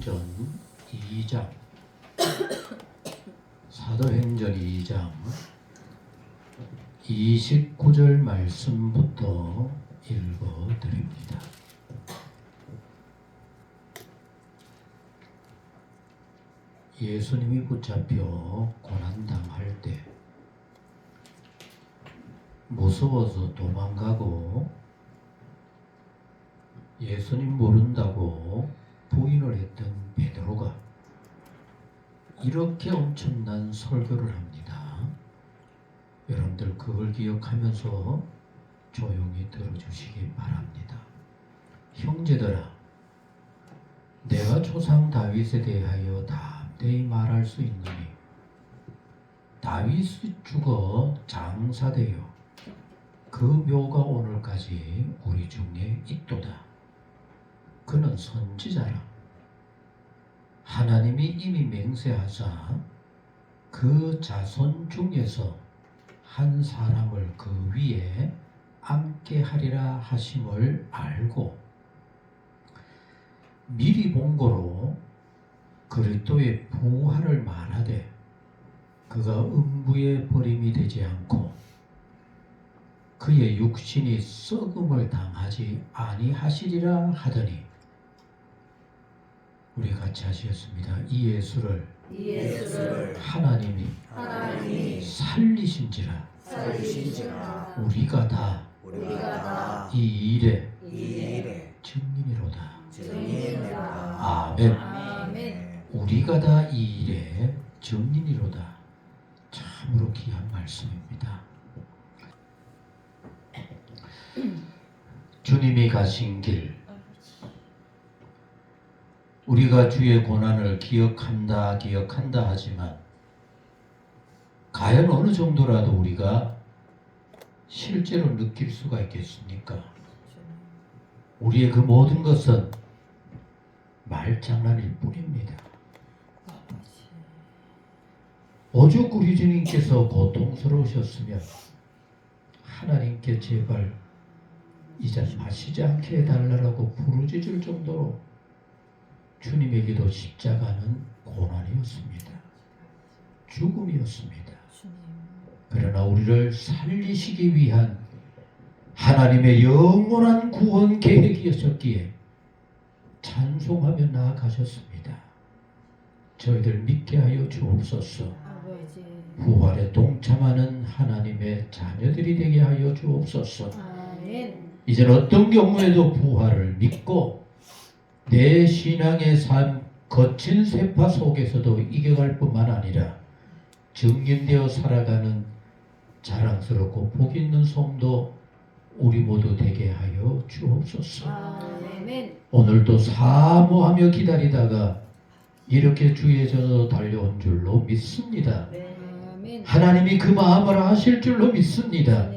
사도행전 2장 사도행전 2장 29절 말씀부터 읽어드립니다. 예수님이 붙잡혀 고난당할 때 무서워서 도망가고 예수님 모른다고 부인을 했던 베드로가 이렇게 엄청난 설교를 합니다. 여러분들 그걸 기억하면서 조용히 들어주시기 바랍니다. 형제들아, 내가 조상 다윗에 대하여 담대히 말할 수 있느니 다윗이 죽어 장사되어 그 묘가 오늘까지 우리 중에 있도다. 그는 선지자라. 하나님이 이미 맹세하사 그 자손 중에서 한 사람을 그 위에 앉게 하리라 하심을 알고 미리 본고로 그리스도의 부활을 말하되 그가 음부에 버림이 되지 않고 그의 육신이 썩음을 당하지 아니하시리라 하더니, 우리 같이 하시겠습니다. 이 예수를 하나님이 살리신지라 우리가 다 이 일에 증인이로다. 아멘. 우리가 다 이 일에 증인이로다. 참으로 귀한 말씀입니다. 주님이 가신 길, 우리가 주의 고난을 기억한다 하지만 과연 어느 정도라도 우리가 실제로 느낄 수가 있겠습니까? 우리의 그 모든 것은 말장난일 뿐입니다. 오죽 우리 주님께서 고통스러우셨으면 하나님께 제발 이제 마시지 않게 해달라고 부르짖을 정도로 주님에게도 십자가는 고난이었습니다. 죽음이었습니다. 그러나 우리를 살리시기 위한 하나님의 영원한 구원 계획이었기에 찬송하며 나아가셨습니다. 저희들 믿게 하여 주옵소서. 부활에 동참하는 하나님의 자녀들이 되게 하여 주옵소서. 이제는 어떤 경우에도 부활을 믿고 내 신앙의 삶 거친 세파 속에서도 이겨갈 뿐만 아니라 증인되어 살아가는 자랑스럽고 복 있는 성도 우리 모두 되게 하여 주옵소서. 오늘도 사모하며 기다리다가 이렇게 주의 전으로 달려온 줄로 믿습니다. 하나님이 그 마음을 하실 줄로 믿습니다.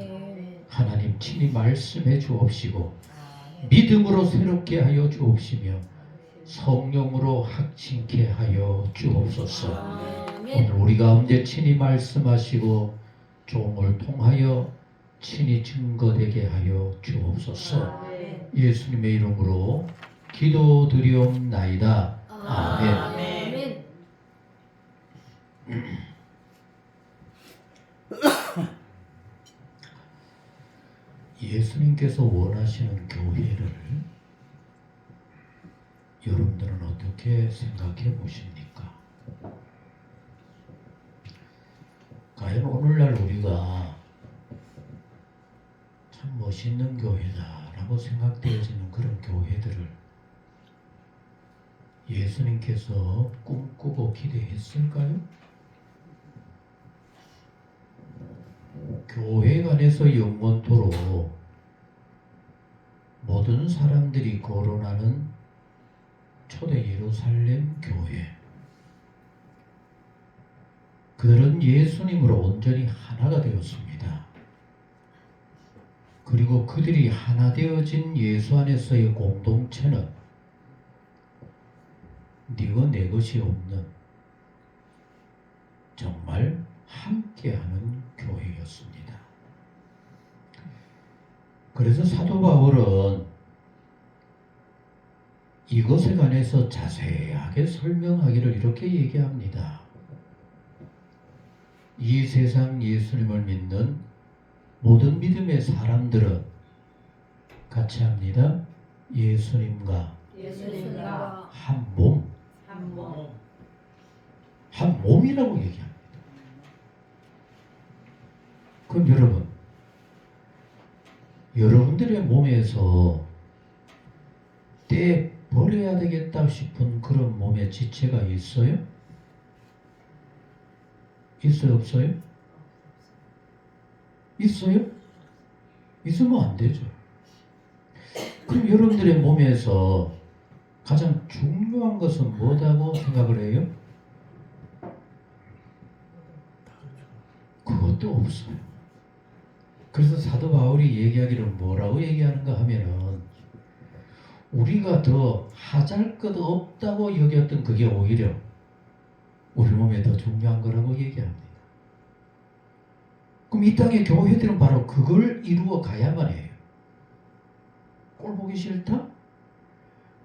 하나님 친히 말씀해 주옵시고 믿음으로 새롭게 하여 주옵시며 성령으로 확신케 하여 주옵소서. 오늘 우리 가운데 친히 말씀하시고 종을 통하여 친히 증거되게 하여 주옵소서. 예수님의 이름으로 기도드리옵나이다. 아멘. 예수님께서 원하시는 교회를 여러분들은 어떻게 생각해 보십니까? 과연 오늘날 우리가 참 멋있는 교회다라고 생각되어지는 그런 교회들을 예수님께서 꿈꾸고 기대했을까요? 교회 안에서 영원토록 모든 사람들이 거론하는 초대 예루살렘 교회, 그들은 예수님으로 온전히 하나가 되었습니다. 그리고 그들이 하나 되어진 예수 안에서의 공동체는 네가 내 것이 없는 정말 함께하는 교회였습니다. 그래서 사도 바울은 이것에 관해서 자세하게 간략하게 설명하기를 이렇게 얘기합니다. 이 세상 예수님을 믿는 모든 믿음의 사람들은 같이 합니다. 예수님과 한 몸, 한 몸이라고 얘기합니다. 그럼 여러분, 여러분들의 몸에서 떼 버려야 되겠다 싶은 그런 몸의 지체가 있어요? 있어요, 없어요? 있어요? 있으면 안 되죠. 그럼 여러분들의 몸에서 가장 중요한 것은 뭐라고 생각을 해요? 그것도 없어요. 그래서 사도 바울이 얘기하기를 뭐라고 얘기하는가 하면은 우리가 더 하잘 것 없다고 여겼던 그게 오히려 우리 몸에 더 중요한 거라고 얘기합니다. 그럼 이 땅의 교회들은 바로 그걸 이루어 가야만 해요. 꼴 보기 싫다?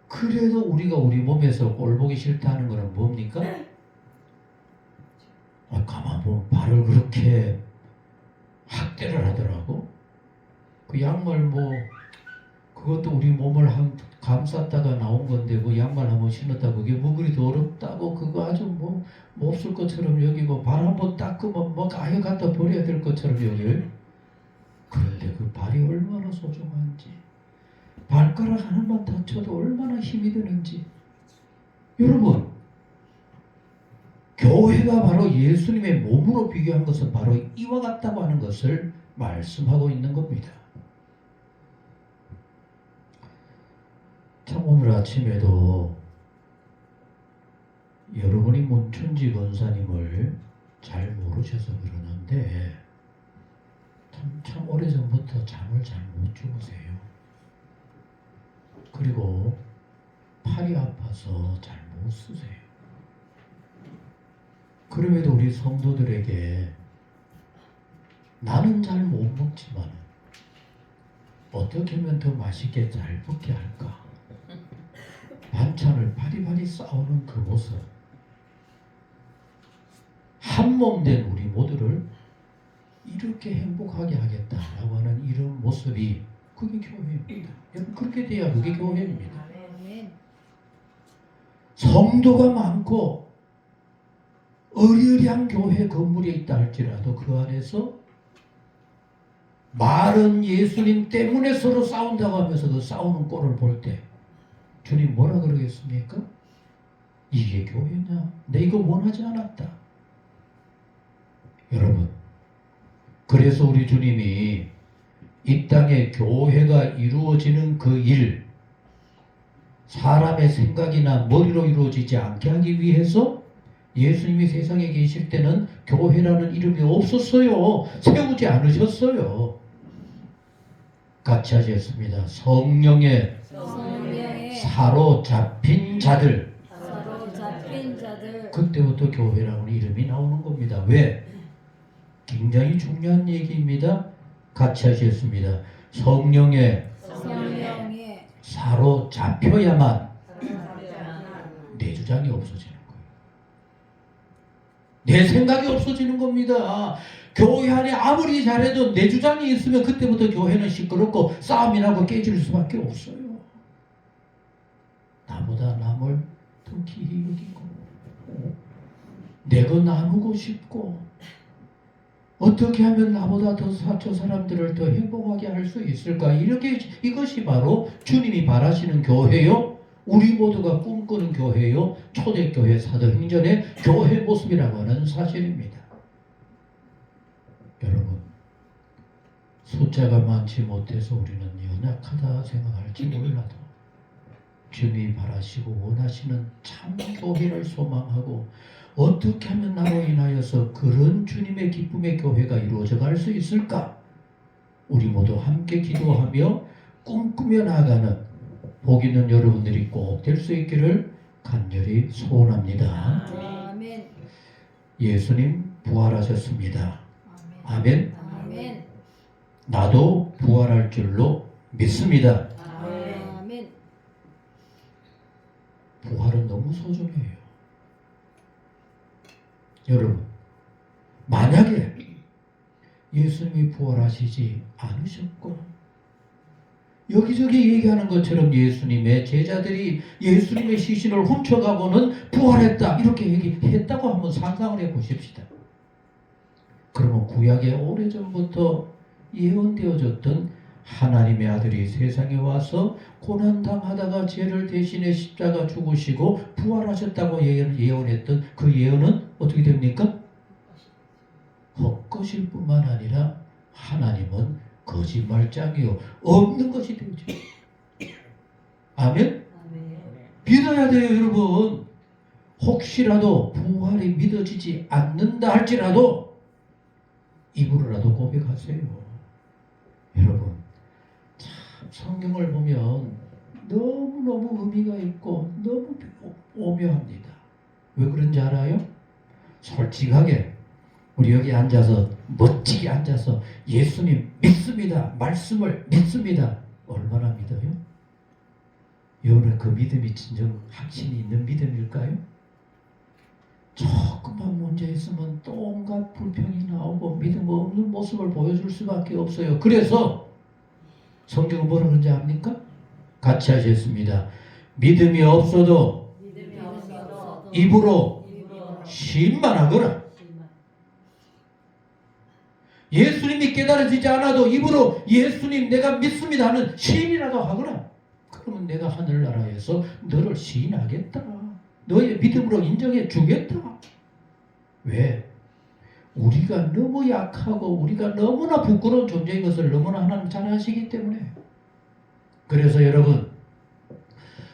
그래도 우리가 우리 몸에서 꼴 보기 싫다는 거는 뭡니까? 가만 보면 발을 그렇게 학대를 하더라고. 그 양말 뭐 그것도 우리 몸을 감쌌다가 나온 건데 그 양말 한번 신었다 그게 뭐 그리 더럽다고 그거 아주 뭐 없을 것처럼 여기고 발 한번 닦으면 뭐 아예 갖다 버려야 될 것처럼 여기. 그런데 그 발이 얼마나 소중한지, 발가락 하나만 다쳐도 얼마나 힘이 드는지. 여러분, 교회가 바로 예수님의 몸으로 비교한 것은 바로 이와 같다고 하는 것을 말씀하고 있는 겁니다. 참 오늘 아침에도 여러분이 문춘지 권사님을 잘 모르셔서 그러는데 참 오래전부터 잠을 잘 못 주무세요. 그리고 팔이 아파서 잘 못 쓰세요. 그럼에도 우리 성도들에게 나는 잘 못 먹지만 어떻게 하면 더 맛있게 잘 먹게 할까? 반찬을 바리바리 싸우는 그 모습, 한 몸 된 우리 모두를 이렇게 행복하게 하겠다라고 하는 이런 모습이 그게 교회입니다. 여러분 그렇게 돼야 그게 교회입니다. 성도가 많고 어리어리한 교회 건물에 있다 할지라도 그 안에서 말은 예수님 때문에 서로 싸운다고 하면서 그 싸우는 꼴을 볼 때 주님 뭐라 그러겠습니까? 이게 교회냐? 내 이거 원하지 않았다. 여러분, 그래서 우리 주님이 이 땅에 교회가 이루어지는 그 일, 사람의 생각이나 머리로 이루어지지 않게 하기 위해서 예수님이 세상에 계실 때는 교회라는 이름이 없었어요. 세우지 않으셨어요. 같이 하셨습니다. 성령의 사로잡힌 자들. 그때부터 교회라는 이름이 나오는 겁니다. 왜? 굉장히 중요한 얘기입니다. 같이 하셨습니다. 성령에 사로잡혀야만 내 주장이 없어지는 거예요. 내 생각이 없어지는 겁니다. 교회 안에 아무리 잘해도 내 주장이 있으면 그때부터 교회는 시끄럽고 싸움이 나고 깨질 수밖에 없어요. 나보다 남을 더 귀히 여기고 내가 나누고 싶고 어떻게 하면 나보다 더 저 사람들을 더 행복하게 할 수 있을까? 이것이 바로 주님이 바라시는 교회요. 우리 모두가 꿈꾸는 교회요. 초대교회 사도행전의 교회 모습이라고 하는 사실입니다. 여러분, 숫자가 많지 못해서 우리는 연약하다 생각할지 몰라도 주님이 바라시고 원하시는 참 교회를 소망하고 어떻게 하면 나로 인하여서 그런 주님의 기쁨의 교회가 이루어져 갈 수 있을까? 우리 모두 함께 기도하며 꿈꾸며 나아가는 복 있는 여러분들이 꼭 될 수 있기를 간절히 소원합니다. 아멘. 예수님 부활하셨습니다. 아멘. 아멘. 나도 부활할 줄로 믿습니다. 아멘. 부활은 너무 소중해요. 여러분, 만약에 예수님이 부활하시지 않으셨고 여기저기 얘기하는 것처럼 예수님의 제자들이 예수님의 시신을 훔쳐가고는 부활했다 이렇게 얘기했다고 한번 상상을 해보십시다. 그러면 구약에 오래전부터 예언되어졌던 하나님의 아들이 세상에 와서 고난당하다가 죄를 대신해 십자가 죽으시고 부활하셨다고 예언했던 그 예언은 어떻게 됩니까? 헛것일 뿐만 아니라 하나님은 거짓말장이요 없는 것이 되죠. 아멘? 믿어야 돼요, 여러분. 혹시라도 부활이 믿어지지 않는다 할지라도 입으로라도 고백하세요. 여러분, 참 성경을 보면 너무너무 의미가 있고 너무 오묘합니다. 왜 그런지 알아요? 솔직하게 우리 여기 앉아서 멋지게 앉아서 예수님 믿습니다. 말씀을 믿습니다. 얼마나 믿어요? 여러분 그 믿음이 진정 확신이 있는 믿음일까요? 조금만 문제 있으면 또 온갖 불평이 나오고 믿음 없는 모습을 보여줄 수밖에 없어요. 그래서 성경은 뭐라 그런지 압니까? 같이 하셨습니다. 믿음이 없어도 입으로 시인만 하거라. 예수님이 깨달아지지 않아도 입으로 예수님 내가 믿습니다 하는 시인이라도 하거라. 그러면 내가 하늘나라에서 너를 시인하겠다. 너의 믿음으로 인정해 주겠다. 왜? 우리가 너무 약하고 우리가 너무나 부끄러운 존재인 것을 너무나 하나님 잘 아시기 때문에. 그래서 여러분,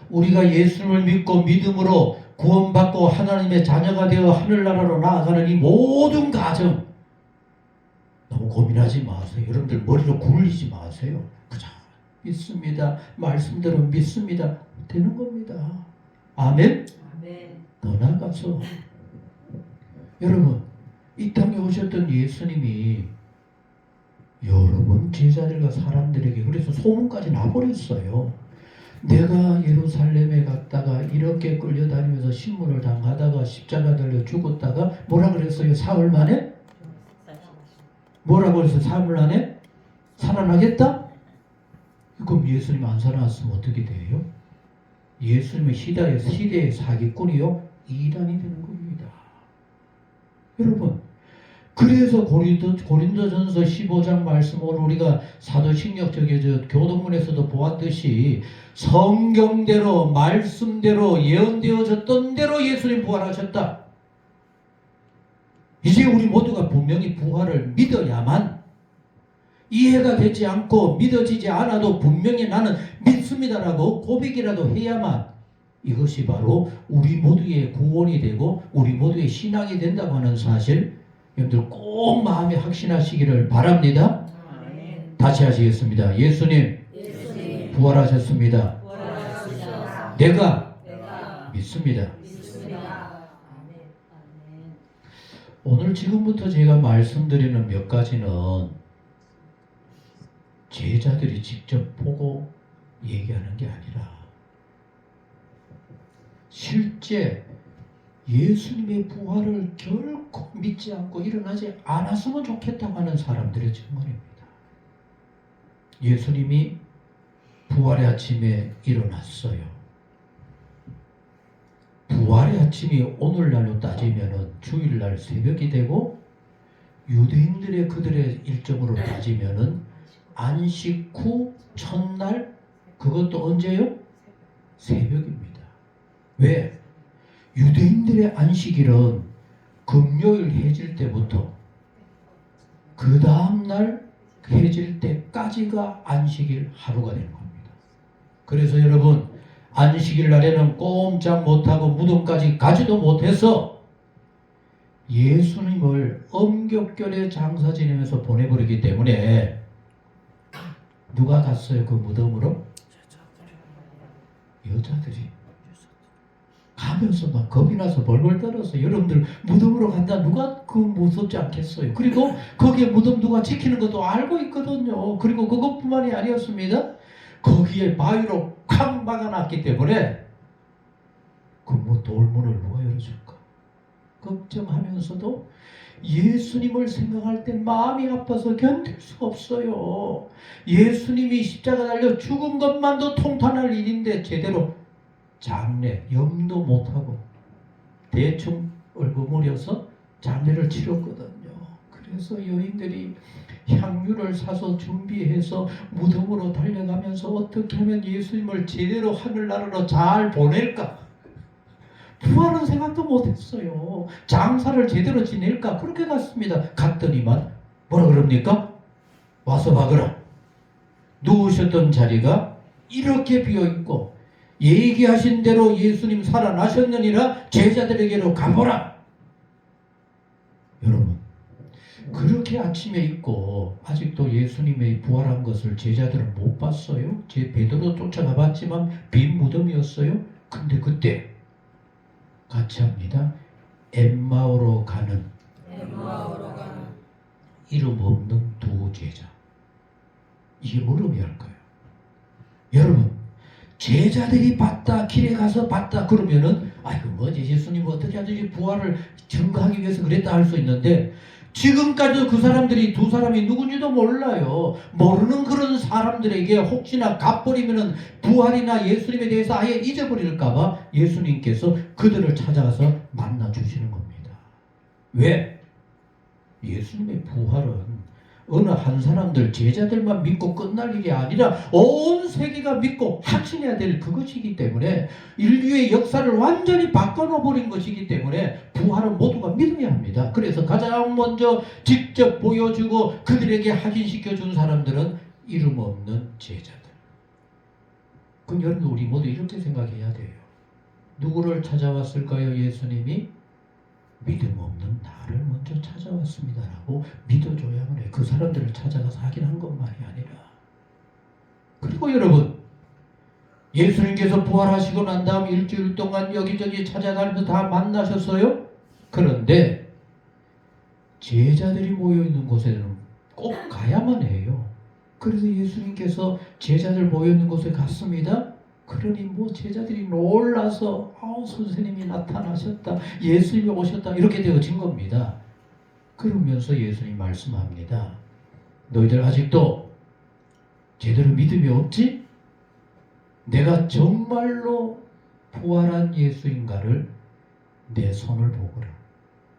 우리가 예수님을 믿고 믿음으로 구원받고 하나님의 자녀가 되어 하늘나라로 나아가는 이 모든 과정 너무 고민하지 마세요. 여러분들 머리로 굴리지 마세요. 그저 믿습니다. 말씀대로 믿습니다. 되는 겁니다. 아멘? 더 나아가서 여러분, 이 땅에 오셨던 예수님이 여러분 제자들과 사람들에게 그래서 소문까지 나버렸어요. 내가 예루살렘에 갔다가 이렇게 끌려다니면서 신문을 당하다가 십자가 달려 죽었다가 뭐라 그랬어요? 사흘 만에? 뭐라고 그래서 사흘 만에 살아나겠다? 그럼 예수님 안 살아났으면 어떻게 돼요? 예수님의 시대의 사기꾼이요? 이단이 되는 겁니다. 여러분, 그래서 고린도전서 15장 말씀 오늘 우리가 사도신경 교동문에서도 보았듯이 성경대로 말씀대로 예언되어졌던 대로 예수님 부활하셨다. 이제 우리 모두가 분명히 부활을 믿어야만, 이해가 되지 않고 믿어지지 않아도 분명히 나는 믿습니다라고 고백이라도 해야만 이것이 바로 우리 모두의 구원이 되고 우리 모두의 신앙이 된다고 하는 사실 여러분들 꼭 마음에 확신하시기를 바랍니다. 다시 하시겠습니다. 예수님 부활하셨습니다. 내가 믿습니다. 오늘 지금부터 제가 말씀드리는 몇 가지는 제자들이 직접 보고 얘기하는 게 아니라 실제 예수님의 부활을 결코 믿지 않고 일어나지 않았으면 좋겠다고 하는 사람들의 증언입니다. 예수님이 부활의 아침에 일어났어요. 부활의 아침이 오늘날로 따지면 주일날 새벽이 되고 유대인들의 그들의 일정으로 따지면 안식 후 첫날, 그것도 언제요? 새벽입니다. 왜? 유대인들의 안식일은 금요일 해질 때부터 그 다음날 해질 때까지가 안식일 하루가 되는 겁니다. 그래서 여러분, 안식일 날에는 꼼짝 못하고 무덤까지 가지도 못해서 예수님을 엄격결에 장사 지내면서 보내버리기 때문에 누가 갔어요? 그 무덤으로? 여자들이 가면서 막 겁이 나서 벌벌 떨어서 여러분들 무덤으로 간다 누가 그 무섭지 않겠어요? 그리고 거기에 무덤 누가 지키는 것도 알고 있거든요. 그리고 그것뿐만이 아니었습니다. 거기에 바위로 콱 막아놨기 때문에 그 뭐 돌문을 누가 열어줄까? 걱정하면서도 예수님을 생각할 때 마음이 아파서 견딜 수가 없어요. 예수님이 십자가 달려 죽은 것만도 통탄할 일인데 제대로 장례, 염도 못하고 대충 얼버무려서 장례를 치렀거든요. 그래서 여인들이 향유를 사서 준비해서 무덤으로 달려가면서 어떻게 하면 예수님을 제대로 하늘나라로 잘 보낼까? 부활은 생각도 못했어요. 장사를 제대로 지낼까? 그렇게 갔습니다. 갔더니만 뭐라 그럽니까? 와서 봐거라. 누우셨던 자리가 이렇게 비어있고 얘기하신 대로 예수님 살아나셨느니라 제자들에게로 가보라. 여러분, 그렇게 아침에 있고 아직도 예수님의 부활한 것을 제자들은 못 봤어요. 제 베드로 쫓아가 봤지만 빈 무덤이었어요. 근데 그때 같이 합니다. 엠마오로 가는 이름 없는 두 제자. 이게 뭘 의미할까요? 여러분, 제자들이 봤다, 길에 가서 봤다 그러면은 아이고 뭐지, 예수님 어떻게 하든지 부활을 증거하기 위해서 그랬다 할 수 있는데 지금까지도 그 사람들이 두 사람이 누군지도 몰라요. 모르는 그런 사람들에게 혹시나 갚버리면은 부활이나 예수님에 대해서 아예 잊어버릴까봐 예수님께서 그들을 찾아가서 만나 주시는 겁니다. 왜? 예수님의 부활은 어느 한 사람들 제자들만 믿고 끝날 일이 아니라 온 세계가 믿고 확신해야 될 그것이기 때문에 인류의 역사를 완전히 바꿔놓아버린 것이기 때문에 부활은 모두가 믿어야 합니다. 그래서 가장 먼저 직접 보여주고 그들에게 확인시켜준 사람들은 이름 없는 제자들. 그럼 여러분 우리 모두 이렇게 생각해야 돼요. 누구를 찾아왔을까요? 예수님이 믿음 없는 나를 먼저 찾아왔습니다라고 믿어줘야만 해요. 그 사람들을 찾아가서 확인한 것만이 아니라. 그리고 여러분, 예수님께서 부활하시고 난 다음 일주일 동안 여기저기 찾아다니면서 다 만나셨어요? 그런데 제자들이 모여있는 곳에는 꼭 가야만 해요. 그래서 예수님께서 제자들 모여있는 곳에 갔습니다. 그러니 뭐 제자들이 놀라서 선생님이 나타나셨다, 예수님이 오셨다 이렇게 되어진 겁니다. 그러면서 예수님 말씀합니다. 너희들 아직도 제대로 믿음이 없지? 내가 정말로 부활한 예수인가를 내 손을 보거라.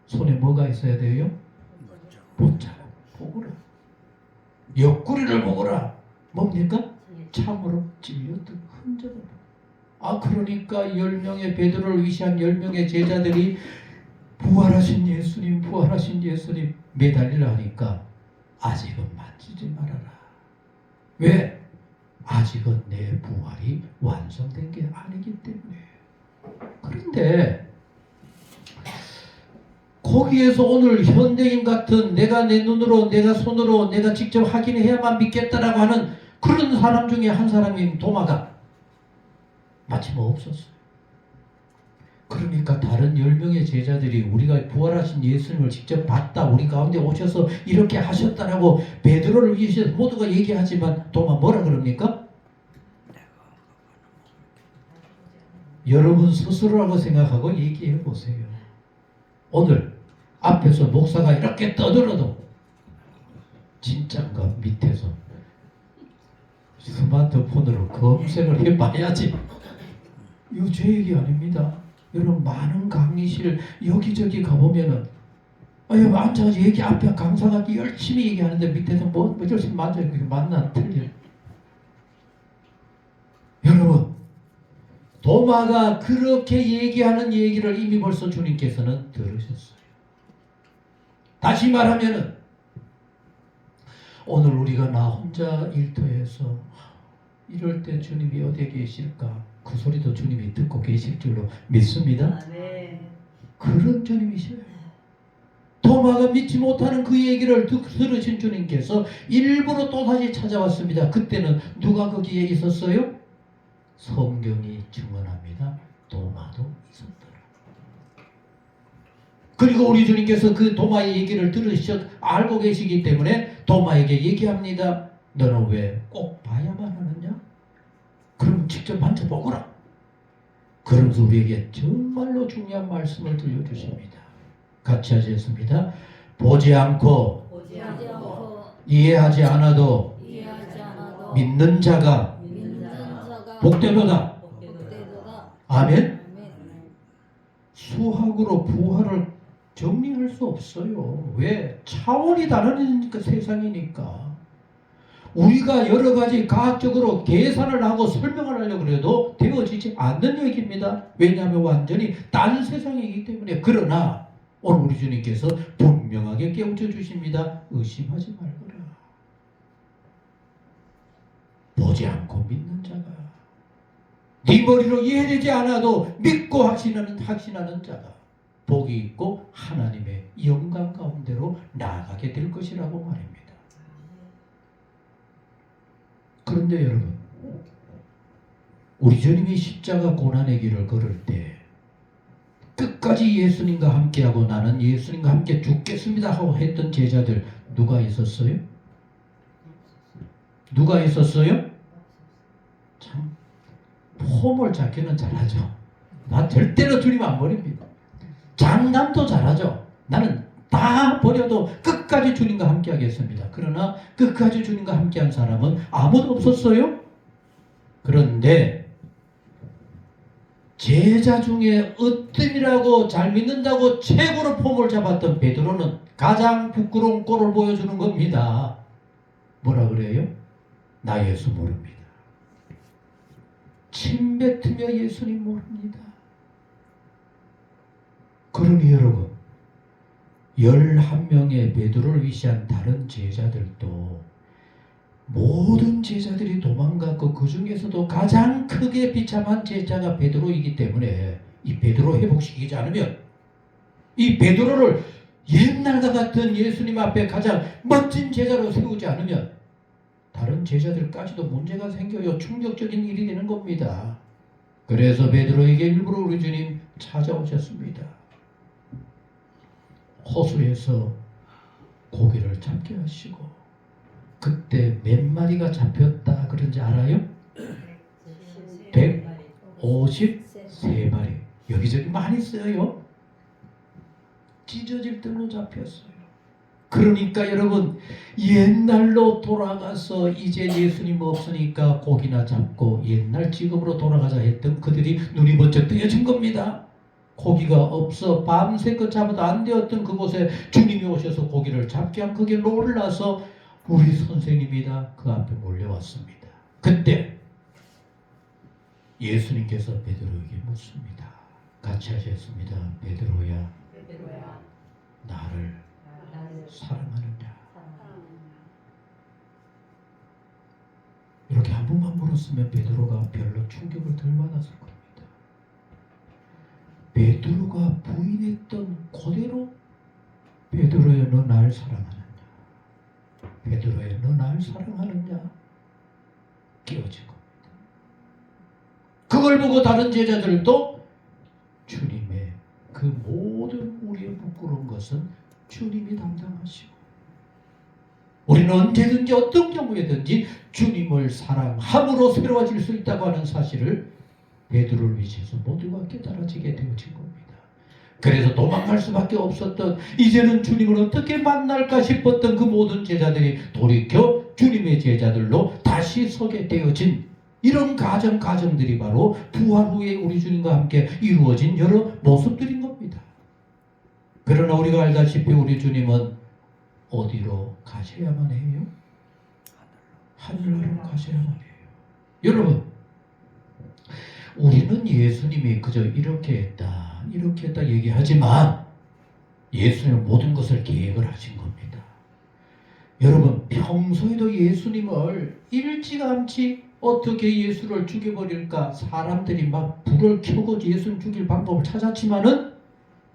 손에 뭐가 있어야 돼요? 못자국 보거라. 옆구리를 보거라. 뭡니까? 참으로 찔렸던 흔적을. 그러니까 10명의 베드로를 위시한 10명의 제자들이 부활하신 예수님 매달리려 하니까 아직은 만지지 말아라. 왜? 아직은 내 부활이 완성된 게 아니기 때문에. 그런데 거기에서 오늘 현대인 같은 내가 내 눈으로, 내가 손으로, 내가 직접 확인해야만 믿겠다라고 하는 그런 사람 중에 한 사람인 도마가 마침 없었어요. 그러니까 다른 10명의 제자들이 우리가 부활하신 예수님을 직접 봤다, 우리 가운데 오셔서 이렇게 하셨다라고 베드로를 위해서 모두가 얘기하지만 도마 뭐라 그럽니까? 여러분 스스로라고 생각하고 얘기해 보세요. 오늘 앞에서 목사가 이렇게 떠들어도 진짠가 밑에서 스마트폰으로 검색을 해봐야지. 이거 제 얘기 아닙니다. 여러분 많은 강의실 여기저기 가보면은 앉아가지고 얘기 앞에 강사가 열심히 얘기하는데 밑에서 뭐 열심히 만져요. 그게 맞나 틀려. 여러분 도마가 그렇게 얘기하는 얘기를 이미 벌써 주님께서는 들으셨어요. 다시 말하면은 오늘 우리가 나 혼자 일터에서 이럴 때 주님이 어디에 계실까? 그 소리도 주님이 듣고 계실 줄로 믿습니다. 네. 그런 주님이셔요. 도마가 믿지 못하는 그 얘기를 들으신 주님께서 일부러 또다시 찾아왔습니다. 그때는 누가 거기에 있었어요? 성경이 증언합니다. 도마도 있었더라. 그리고 우리 주님께서 그 도마의 얘기를 알고 계시기 때문에 도마에게 얘기합니다. 너는 왜 꼭 봐야만 하느냐? 그럼 직접 만져보거라. 그러면서 우리에게 정말로 중요한 말씀을 들려주십니다. 같이 하겠습니다. 보지 않고 이해하지 않아도 믿는 자가 복되도다. 아멘. 수학으로 부활을 정리할 수 없어요. 왜? 차원이 다른 세상이니까. 우리가 여러 가지 과학적으로 계산을 하고 설명을 하려고 해도 되어지지 않는 얘기입니다. 왜냐하면 완전히 다른 세상이기 때문에. 그러나 오늘 우리 주님께서 분명하게 깨우쳐 주십니다. 의심하지 말거라. 보지 않고 믿는 자가, 네 머리로 이해되지 않아도 믿고 확신하는 자가 복이 있고 하나님의 영광 가운데로 나아가게 될 것이라고 말입니다. 그런데 여러분, 우리 주님이 십자가 고난의 길을 걸을 때 끝까지 예수님과 함께하고 나는 예수님과 함께 죽겠습니다 하고 했던 제자들 누가 있었어요? 누가 있었어요? 참 폼을 잡기는 잘하죠. 나 절대로 주님 안 버립니다. 장담도 잘하죠. 나는 다 버려도 끝까지 주님과 함께 하겠습니다. 그러나 끝까지 주님과 함께한 사람은 아무도 없었어요. 그런데 제자 중에 으뜸이라고 잘 믿는다고 최고로 폼을 잡았던 베드로는 가장 부끄러운 꼴을 보여주는 겁니다. 뭐라 그래요? 나 예수 모릅니다. 침 뱉으며 예수님 모릅니다. 그러니 여러분, 11명의 베드로를 위시한 다른 제자들도 모든 제자들이 도망갔고 그 중에서도 가장 크게 비참한 제자가 베드로이기 때문에 이 베드로 회복시키지 않으면, 이 베드로를 옛날과 같은 예수님 앞에 가장 멋진 제자로 세우지 않으면 다른 제자들까지도 문제가 생겨요. 충격적인 일이 되는 겁니다. 그래서 베드로에게 일부러 우리 주님 찾아오셨습니다. 호수에서 고기를 잡게 하시고, 그때 몇 마리가 잡혔다 그런지 알아요? 153마리. 여기저기 많이 써요. 찢어질 대로 잡혔어요. 그러니까 여러분, 옛날로 돌아가서 이제 예수님 없으니까 고기나 잡고 옛날 직업으로 돌아가자 했던 그들이 눈이 번쩍 뜨여진 겁니다. 고기가 없어 밤새껏 잡아도 안 되었던 그곳에 주님이 오셔서 고기를 잡게 한 그게 놀라서 우리 선생님이다 그 앞에 몰려왔습니다. 그때 예수님께서 베드로에게 묻습니다. 같이 하셨습니다. 베드로야, 나를 사랑하느냐? 이렇게 한 번만 물었으면 베드로가 별로 충격을 덜 받았을 겁니다. 베드로가 부인했던 그대로 베드로야 너 날 사랑하느냐? 베드로야 너 날 사랑하느냐? 깨어진 겁니다. 그걸 보고 다른 제자들도 주님의 그 모든 우리의 부끄러운 것은 주님이 담당하시고, 우리는 언제든지 어떤 경우에든지 주님을 사랑함으로 새로워질 수 있다고 하는 사실을 베드로를 위해서 모두가 깨달아지게 되어진 겁니다. 그래서 도망갈 수밖에 없었던, 이제는 주님을 어떻게 만날까 싶었던 그 모든 제자들이 돌이켜 주님의 제자들로 다시 서게 되어진 이런 가정들이 바로 부활 후에 우리 주님과 함께 이루어진 여러 모습들인 겁니다. 그러나 우리가 알다시피 우리 주님은 어디로 가셔야만 해요? 하늘나라로 가셔야만 해요. 여러분, 우리는 예수님이 그저 이렇게 했다 얘기하지만 예수님은 모든 것을 계획을 하신 겁니다. 여러분, 평소에도 예수님을 일찌감치 어떻게 예수를 죽여버릴까 사람들이 막 불을 켜고 예수님 죽일 방법을 찾았지만은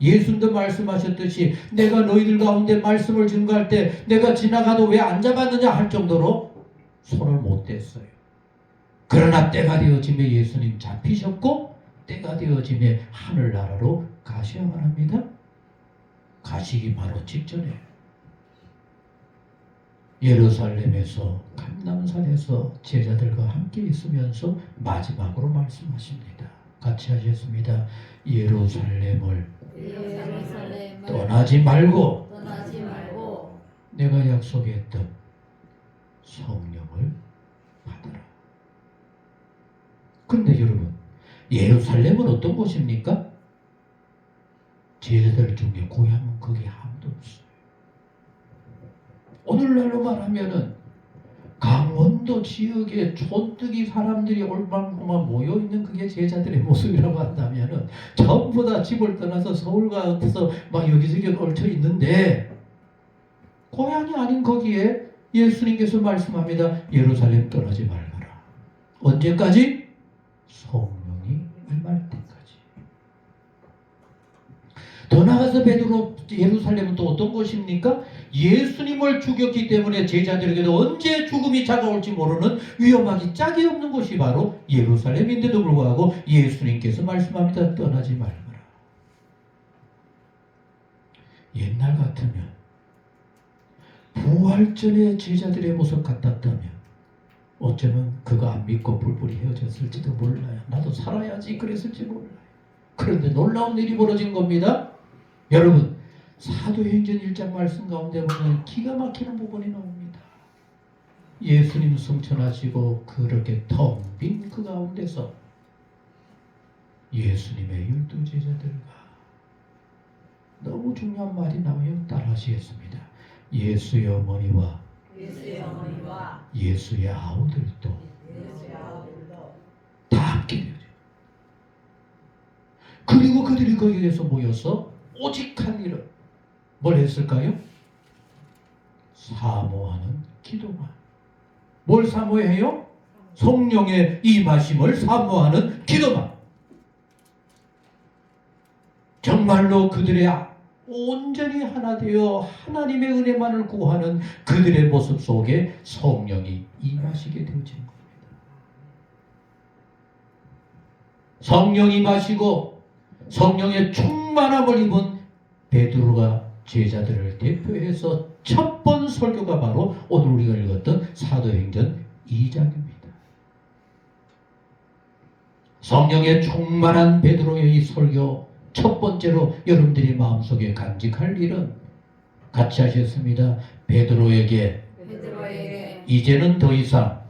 예수님도 말씀하셨듯이 내가 너희들 가운데 말씀을 증거할 때 내가 지나가도 왜 안 잡았느냐 할 정도로 손을 못 댔어요. 그러나 때가 되어짐에 예수님 잡히셨고 때가 되어짐에 하늘나라로 가셔야만 합니다. 가시기 바로 직전에 예루살렘에서 감람산에서 제자들과 함께 있으면서 마지막으로 말씀하십니다. 같이 하셨습니다. 예루살렘을 예루살렘을 떠나지 말고 떠나지 말고 내가 약속했던 성령을 받아라. 그런데 여러분, 예루살렘은 어떤 곳입니까? 제자들 중에 고향은 거기 아무도 없어요. 오늘날로 말하면은 강원도 지역에 촌뜨기 사람들이 얼마나 모여있는 그게 제자들의 모습이라고 한다면은 전부 다 집을 떠나서 서울 가서 막 여기저기 얽혀 있는데, 고향이 아닌 거기에 예수님께서 말씀합니다. 예루살렘 떠나지 말거라. 언제까지? 성령이 임할 때까지. 더 나아가서 베드로, 예루살렘은 또 어떤 곳입니까? 예수님을 죽였기 때문에 제자들에게도 언제 죽음이 다가올지 모르는 위험하기 짝이 없는 곳이 바로 예루살렘인데도 불구하고 예수님께서 말씀합니다. 떠나지 말거라. 옛날 같으면, 부활전에 제자들의 모습 같았다면 어쩌면 그거 안 믿고 뿔뿔이 헤어졌을지도 몰라요. 나도 살아야지 그랬을지 몰라요. 그런데 놀라운 일이 벌어진 겁니다. 여러분, 사도행전 1장 말씀 가운데 보면 기가 막히는 부분이 나옵니다. 예수님 승천하시고 그렇게 텅 빈 그 가운데서 예수님의 12제자들과 너무 중요한 말이 나와요. 따라하시겠습니다. 예수의 어머니와 예수의 아우들도 다 함께 되어져요. 그리고 그들이 거기에서 모여서 오직 한 일은 뭘 했을까요? 사모하는 기도만. 뭘 사모해요? 성령의 임하심을 사모하는 기도만. 정말로 그들의 온전히 하나 되어 하나님의 은혜만을 구하는 그들의 모습 속에 성령이 임하시게 되어지는 겁니다. 성령이 임하시고 성령의 충만함을 입은 베드로가 제자들을 대표해서 첫 번 설교가 바로 오늘 우리가 읽었던 사도행전 2장입니다. 성령의 충만한 베드로의 이 설교 첫 번째로 여러분들이 마음속에 간직할 일은 같이 하셨습니다. 베드로에게 이제는 더 이상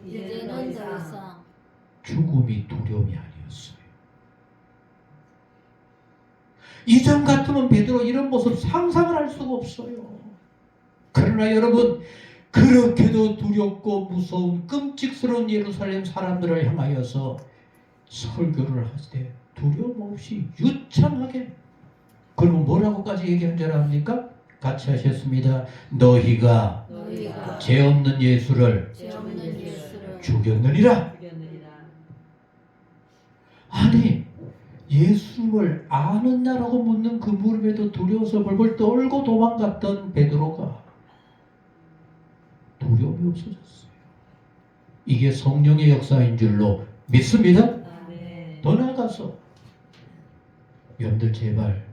죽음이 두려움이 아니었어요. 이전 같으면 베드로 이런 모습 상상을 할 수가 없어요. 그러나 여러분, 그렇게도 두렵고 무서운 끔찍스러운 예루살렘 사람들을 향하여서 설교를 하시되 두려움 없이 유창하게, 그리고 뭐라고까지 얘기한 줄 압니까? 같이 하셨습니다. 너희가 죄 없는 예수를 죽였느니라. 아니, 예수님을 아느냐라고 묻는 그 물음에도 두려워서 벌벌 떨고 도망갔던 베드로가 두려움이 없어졌어요. 이게 성령의 역사인 줄로 믿습니다. 더 나아가서 여러분들 제발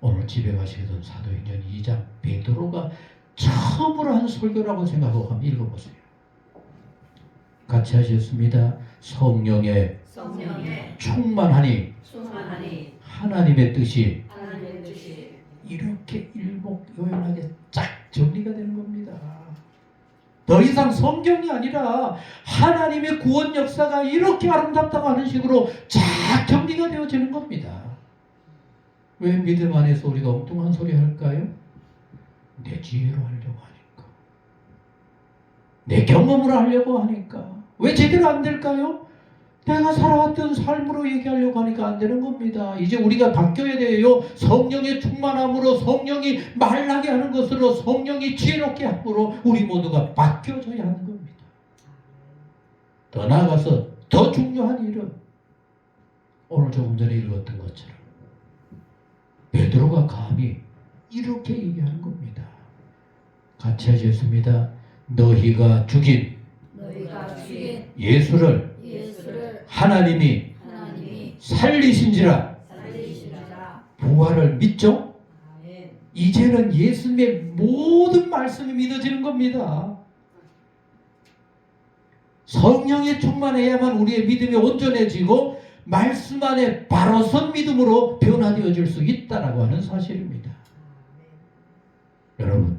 오늘 집에 가시던 사도행전 2장 베드로가 처음으로 한 설교라고 생각하고 한번 읽어보세요. 같이 하셨습니다. 성령의 충만하니 하나님의 뜻이 이렇게 일목요연하게 쫙 정리가 되는 겁니다. 더 이상 성경이 아니라 하나님의 구원 역사가 이렇게 아름답다고 하는 식으로 쫙 정리가 되어지는 겁니다. 왜 믿음 안에서 우리가 엉뚱한 소리 할까요? 내 지혜로 하려고 하니까, 내 경험으로 하려고 하니까. 왜 제대로 안 될까요? 내가 살아왔던 삶으로 얘기하려고 하니까 안 되는 겁니다. 이제 우리가 바뀌어야 돼요. 성령의 충만함으로, 성령이 말하게 하는 것으로, 성령이 지혜롭게 함으로 우리 모두가 바뀌어져야 하는 겁니다. 더 나아가서 더 중요한 일은 오늘 조금 전에 읽었던 것처럼 베드로가 감히 이렇게 얘기하는 겁니다. 같이 하셨습니다. 너희가 죽인 예수를 하나님이 살리신지라. 부활을 믿죠? 이제는 예수님의 모든 말씀이 믿어지는 겁니다. 성령에 충만해야만 우리의 믿음이 온전해지고 말씀 안에 바로 선 믿음으로 변화되어질 수 있다라고 하는 사실입니다. 여러분,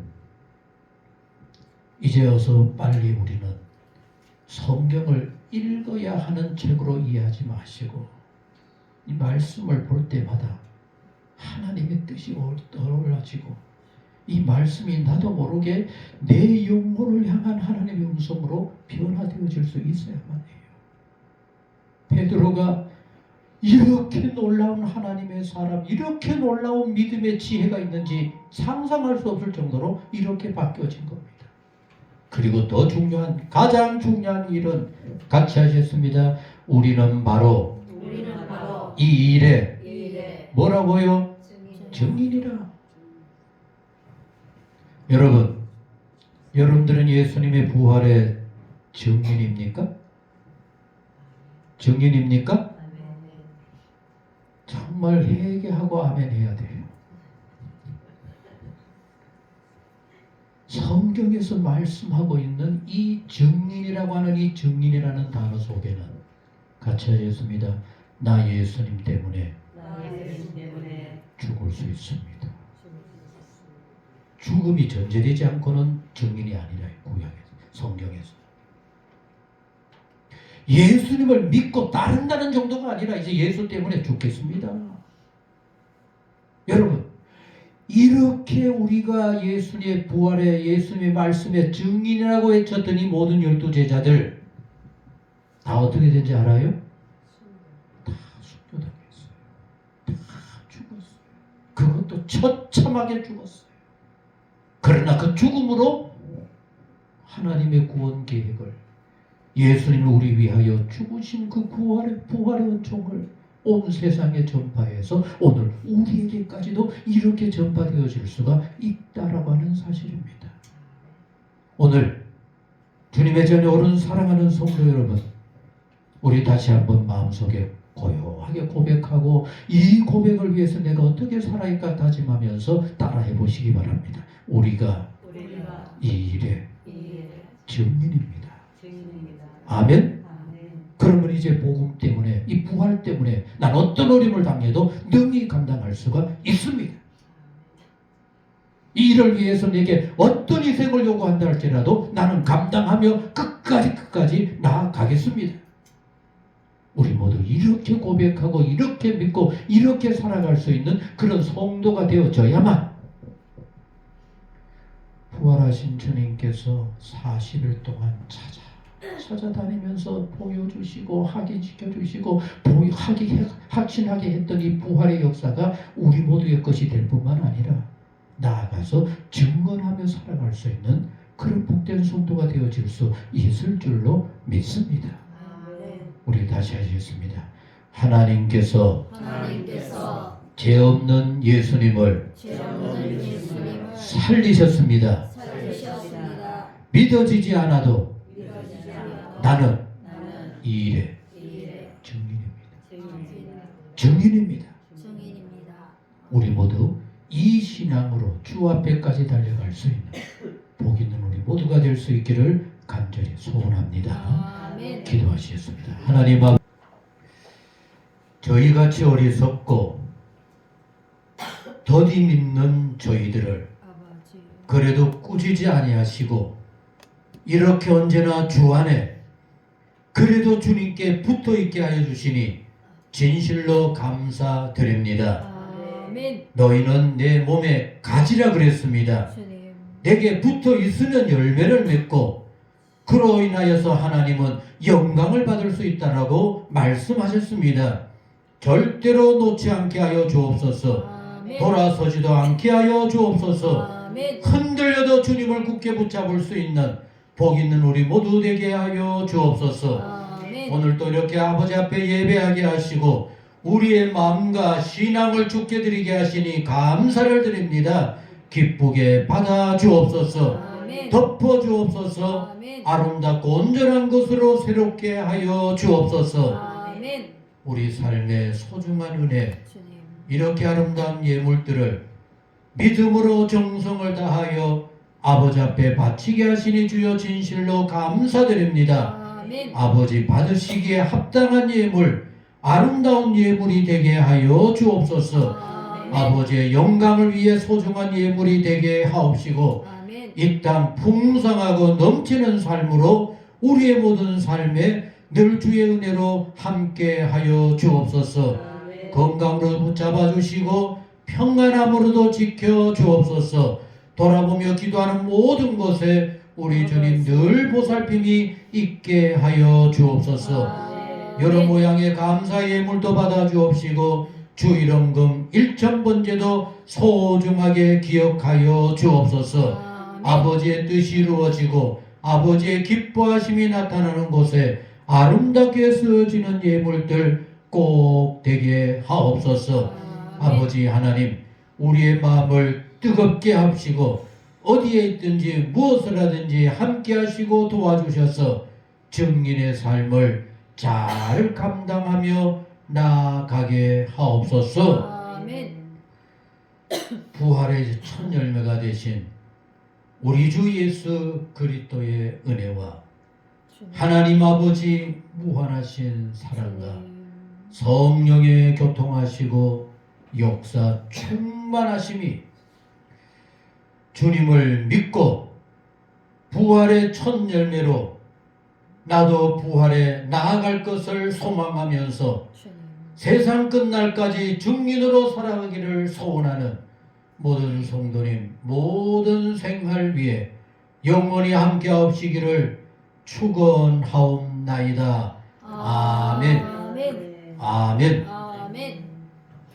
이제 어서 빨리 우리는 성경을 읽어야 하는 책으로 이해하지 마시고 이 말씀을 볼 때마다 하나님의 뜻이 떠올라지고 이 말씀이 나도 모르게 내 영혼을 향한 하나님의 음성으로 변화되어질 수 있어야만 해요. 베드로가 이렇게 놀라운 하나님의 사람, 이렇게 놀라운 믿음의 지혜가 있는지 상상할 수 없을 정도로 이렇게 바뀌어진 겁니다. 그리고 더 중요한, 가장 중요한 일은 같이 하셨습니다. 우리는 바로 이 일에 뭐라고요? 증인이라. 여러분, 여러분들은 예수님의 부활의 증인입니까? 증인입니까? 정말 회개하고 아멘 해야 돼요. 성경에서 말씀하고 있는 이 증인이라고 하는 이 증인이라는 단어 속에는 같이 하셨습니다. 나 예수님 때문에 죽을 수 있습니다. 죽음이 전제되지 않고는 증인이 아니라 구약에서, 성경에서. 예수님을 믿고 따른다는 정도가 아니라 이제 예수 때문에 죽겠습니다. 여러분, 이렇게 우리가 예수님의 부활에 예수님의 말씀에 증인이라고 외쳤더니 모든 12제자들 다 어떻게 된지 알아요? 다 순교당했어요. 다 죽었어요. 그것도 처참하게 죽었어요. 그러나 그 죽음으로 하나님의 구원 계획을, 예수님이 우리 위하여 죽으신 그 부활의 은총을 온 세상에 전파해서 오늘 우리에게까지도 이렇게 전파되어질 수가 있다라고 하는 사실입니다. 오늘 주님의 전에 오른 사랑하는 성도 여러분, 우리 다시 한번 마음속에 고요하게 고백하고 이 고백을 위해서 내가 어떻게 살아갈까 다짐하면서 따라해 보시기 바랍니다. 우리가 이 일의 증인입니다. 아멘. 그러면 이제 복음 때문에, 이 부활 때문에 난 어떤 어려움을 당해도 능히 감당할 수가 있습니다. 이 일을 위해서 내게 어떤 희생을 요구한다 할지라도 나는 감당하며 끝까지 나아가겠습니다. 우리 모두 이렇게 고백하고 이렇게 믿고 이렇게 살아갈 수 있는 그런 성도가 되어져야만 부활하신 주님께서 40일 동안 찾아다니면서 보여주시고 확인시켜주시고 확신하게 했던 이 부활의 역사가 우리 모두의 것이 될 뿐만 아니라 나아가서 증언하며 살아갈 수 있는 그런 복된 성도가 되어질 수 있을 줄로 믿습니다. 우리 다시 하시겠습니다. 하나님께서 죄 없는 예수님을 살리셨습니다. 믿어지지 않아도 나는 이 일의 증인입니다. 우리 모두 이 신앙으로 주 앞에까지 달려갈 수 있는 복 있는 우리 모두가 될 수 있기를 간절히 소원합니다. 기도하시겠습니다. 하나님 아버지, 저희같이 어리석고 더디 믿는 저희들을 그래도 꾸짖지 아니하시고 이렇게 언제나 주 안에 그래도 주님께 붙어있게 하여 주시니 진실로 감사드립니다. 너희는 내 몸에 가지라 그랬습니다. 내게 붙어 있으면 열매를 맺고 그로 인하여서 하나님은 영광을 받을 수 있다라고 말씀하셨습니다. 절대로 놓지 않게 하여 주옵소서. 돌아서지도 않게 하여 주옵소서. 흔들려도 주님을 굳게 붙잡을 수 있는 복 있는 우리 모두 되게 하여 주옵소서. 오늘도 이렇게 아버지 앞에 예배하게 하시고 우리의 마음과 신앙을 주께 드리게 하시니 감사를 드립니다. 기쁘게 받아 주옵소서. 덮어 주옵소서. 아름답고 온전한 것으로 새롭게 하여 주옵소서. 우리 삶의 소중한 은혜, 이렇게 아름다운 예물들을 믿음으로 정성을 다하여 아버지 앞에 바치게 하시니 주여 진실로 감사드립니다. 아버지 받으시기에 합당한 예물, 아름다운 예물이 되게 하여 주옵소서. 아멘. 아버지의 영광을 위해 소중한 예물이 되게 하옵시고 아멘. 이 땅 풍성하고 넘치는 삶으로 우리의 모든 삶에 늘 주의 은혜로 함께 하여 주옵소서. 아멘. 건강으로 붙잡아 주시고 평안함으로도 지켜 주옵소서. 돌아보며 기도하는 모든 것에 우리 주님 늘 보살핌이 있게 하여 주옵소서. 아멘. 여러 모양의 감사 예물도 받아 주옵시고 주일원금 1,000번제도 소중하게 기억하여 주옵소서. 아멘. 아버지의 뜻이 이루어지고 아버지의 기뻐하심이 나타나는 곳에 아름답게 쓰여지는 예물들 꼭 되게 하옵소서. 아버지 하나님, 우리의 마음을 뜨겁게 합시고 어디에 있든지 무엇을 하든지 함께 하시고 도와주셔서 증인의 삶을 잘 감당하며 나아가게 하옵소서. 아멘. 부활의 첫 열매가 되신 우리 주 예수 그리스도의 은혜와 하나님 아버지 무한하신 사랑과 성령의 교통하시고 역사 충만하심이 주님을 믿고 부활의 첫 열매로 나도 부활에 나아갈 것을 소망하면서 세상 끝날까지 증인으로 살아가기를 소원하는 모든 성도님 모든 생활 위에 영원히 함께 하옵시기를 축원하옵나이다. 아멘. 아멘. 아멘. 아멘.